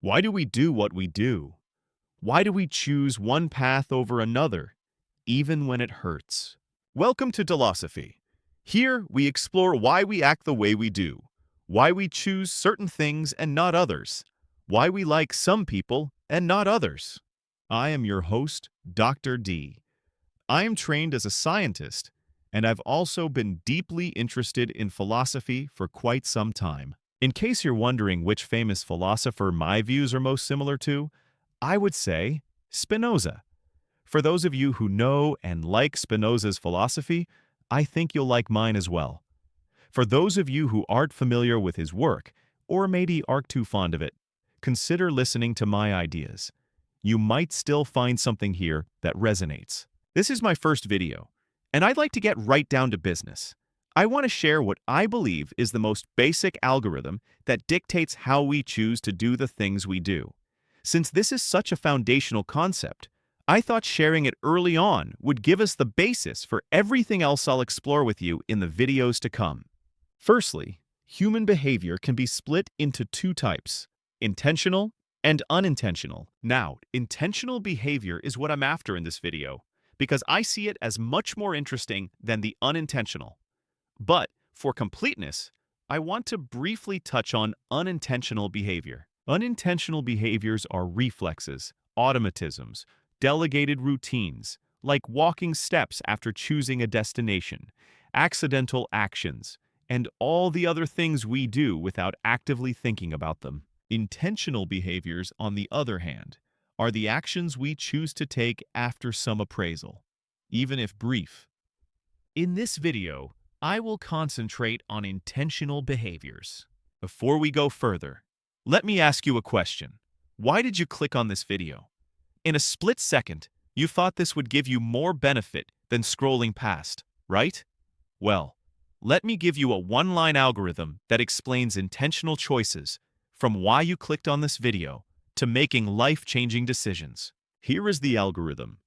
Why do we do what we do? Why do we choose one path over another, even when it hurts? Welcome to Delosophy. Here, we explore why we act the way we do, why we choose certain things and not others, why we like some people and not others. I am your host, Dr. D. I am trained as a scientist, and I've also been deeply interested in philosophy for quite some time. In case you're wondering which famous philosopher my views are most similar to, I would say Spinoza. For those of you who know and like Spinoza's philosophy, I think you'll like mine as well. For those of you who aren't familiar with his work, or maybe aren't too fond of it, consider listening to my ideas. You might still find something here that resonates. This is my first video, and I'd like to get right down to business. I want to share what I believe is the most basic algorithm that dictates how we choose to do the things we do. Since this is such a foundational concept, I thought sharing it early on would give us the basis for everything else I'll explore with you in the videos to come. Firstly, human behavior can be split into two types: intentional and unintentional. Now, intentional behavior is what I'm after in this video, because I see it as much more interesting than the unintentional. But, for completeness, I want to briefly touch on unintentional behavior. Unintentional behaviors are reflexes, automatisms, delegated routines, like walking steps after choosing a destination, accidental actions, and all the other things we do without actively thinking about them. Intentional behaviors, on the other hand, are the actions we choose to take after some appraisal, even if brief. In this video, I will concentrate on intentional behaviors. Before we go further, let me ask you a question. Why did you click on this video? In a split second, you thought this would give you more benefit than scrolling past, right? Well, let me give you a one-line algorithm that explains intentional choices, from why you clicked on this video to making life-changing decisions. Here is the algorithm.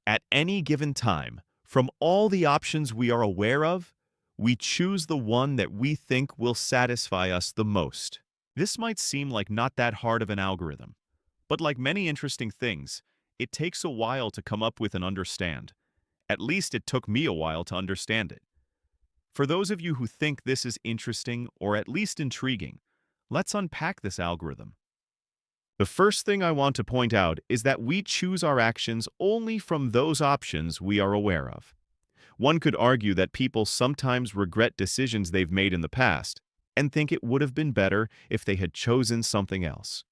At any given time, from all the options we are aware of, we choose the one that we think will satisfy us the most. This might seem like not that hard of an algorithm, but like many interesting things, it takes a while to come up with and understand. At least it took me a while to understand it. For those of you who think this is interesting or at least intriguing, let's unpack this algorithm. The first thing I want to point out is that we choose our actions only from those options we are aware of. One could argue that people sometimes regret decisions they've made in the past and think it would have been better if they had chosen something else.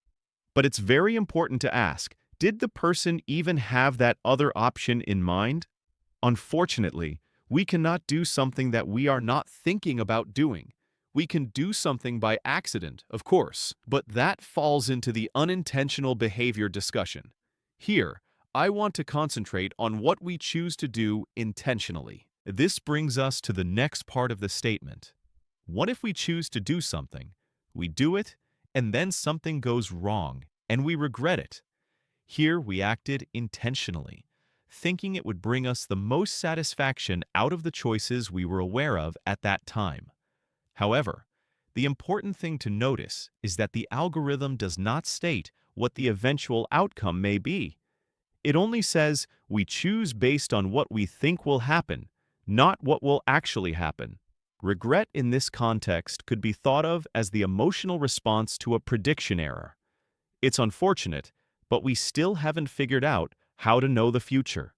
But it's very important to ask, did the person even have that other option in mind? Unfortunately, we cannot do something that we are not thinking about doing. We can do something by accident, of course, but that falls into the unintentional behavior discussion. Here, I want to concentrate on what we choose to do intentionally. This brings us to the next part of the statement. What if we choose to do something, we do it, and then something goes wrong, and we regret it? Here we acted intentionally, thinking it would bring us the most satisfaction out of the choices we were aware of at that time. However, the important thing to notice is that the algorithm does not state what the eventual outcome may be. It only says we choose based on what we think will happen, not what will actually happen. Regret in this context could be thought of as the emotional response to a prediction error. It's unfortunate, but we still haven't figured out how to know the future.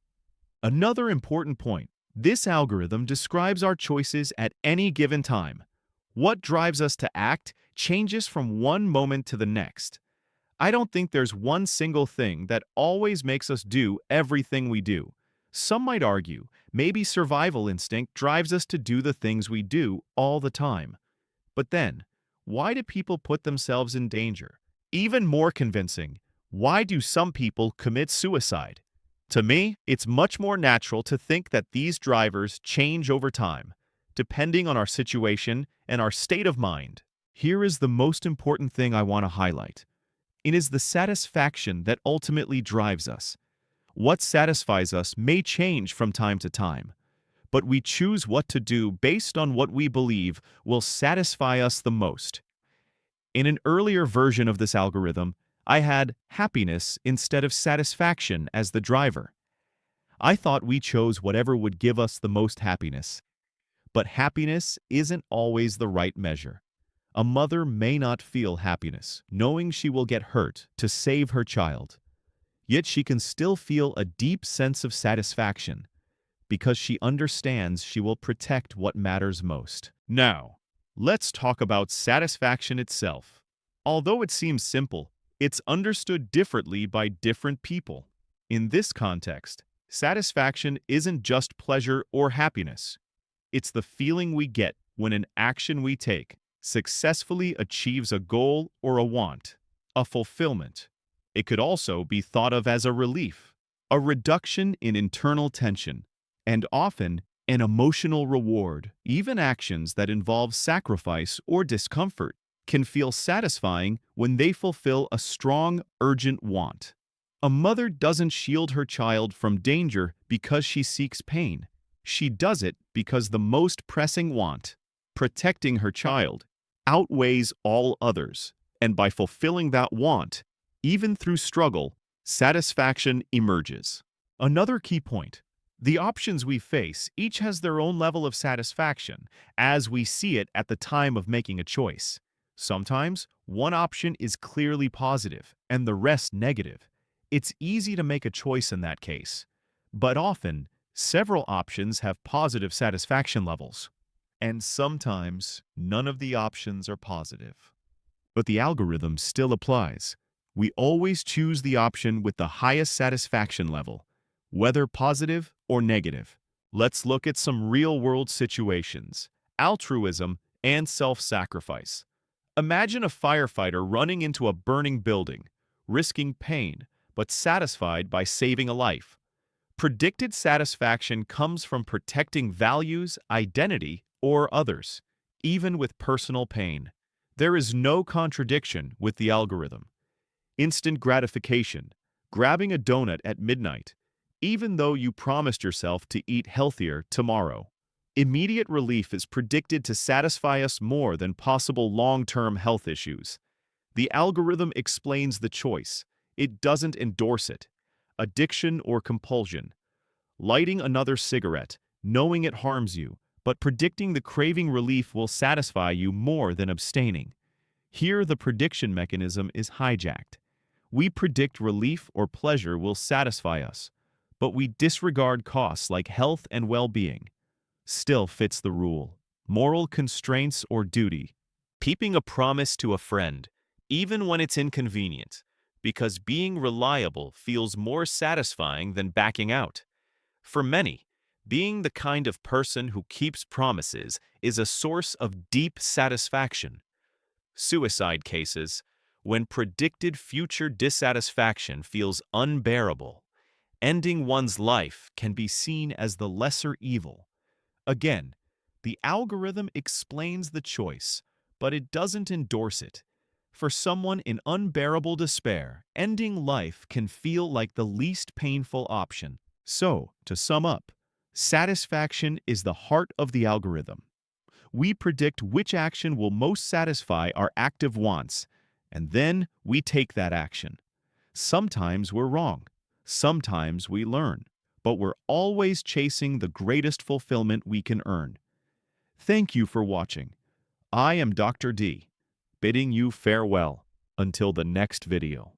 Another important point, this algorithm describes our choices at any given time. What drives us to act changes from one moment to the next. I don't think there's one single thing that always makes us do everything we do. Some might argue maybe survival instinct drives us to do the things we do all the time. But then, why do people put themselves in danger? Even more convincing, why do some people commit suicide? To me, it's much more natural to think that these drivers change over time, depending on our situation and our state of mind. Here is the most important thing I want to highlight. It is the satisfaction that ultimately drives us. What satisfies us may change from time to time, but we choose what to do based on what we believe will satisfy us the most. In an earlier version of this algorithm, I had happiness instead of satisfaction as the driver. I thought we chose whatever would give us the most happiness. But happiness isn't always the right measure. A mother may not feel happiness, knowing she will get hurt to save her child. Yet she can still feel a deep sense of satisfaction because she understands she will protect what matters most. Now, let's talk about satisfaction itself. Although it seems simple, it's understood differently by different people. In this context, satisfaction isn't just pleasure or happiness. It's the feeling we get when an action we take successfully achieves a goal or a want, a fulfillment. It could also be thought of as a relief, a reduction in internal tension, and often an emotional reward. Even actions that involve sacrifice or discomfort can feel satisfying when they fulfill a strong, urgent want. A mother doesn't shield her child from danger because she seeks pain. She does it because the most pressing want, protecting her child, outweighs all others. And by fulfilling that want, even through struggle, satisfaction emerges. Another key point: the options we face each has their own level of satisfaction as we see it at the time of making a choice. Sometimes, one option is clearly positive and the rest negative. It's easy to make a choice in that case. But often, several options have positive satisfaction levels. And sometimes, none of the options are positive. But the algorithm still applies. We always choose the option with the highest satisfaction level, whether positive or negative. Let's look at some real-world situations: altruism and self-sacrifice. Imagine a firefighter running into a burning building, risking pain, but satisfied by saving a life. Predicted satisfaction comes from protecting values, identity, or others, even with personal pain. There is no contradiction with the algorithm. Instant gratification, grabbing a donut at midnight, even though you promised yourself to eat healthier tomorrow. Immediate relief is predicted to satisfy us more than possible long-term health issues. The algorithm explains the choice. It doesn't endorse it. Addiction or compulsion. Lighting another cigarette, knowing it harms you, but predicting the craving relief will satisfy you more than abstaining. Here, the prediction mechanism is hijacked. We predict relief or pleasure will satisfy us, but we disregard costs like health and well-being. Still fits the rule. Moral constraints or duty. Keeping a promise to a friend, even when it's inconvenient, because being reliable feels more satisfying than backing out. For many, being the kind of person who keeps promises is a source of deep satisfaction. Suicide cases, when predicted future dissatisfaction feels unbearable, ending one's life can be seen as the lesser evil. Again, the algorithm explains the choice, but it doesn't endorse it. For someone in unbearable despair, ending life can feel like the least painful option. So, to sum up, satisfaction is the heart of the algorithm. We predict which action will most satisfy our active wants, and then we take that action. Sometimes we're wrong, sometimes we learn, but we're always chasing the greatest fulfillment we can earn. Thank you for watching. I am Dr. D, bidding you farewell until the next video.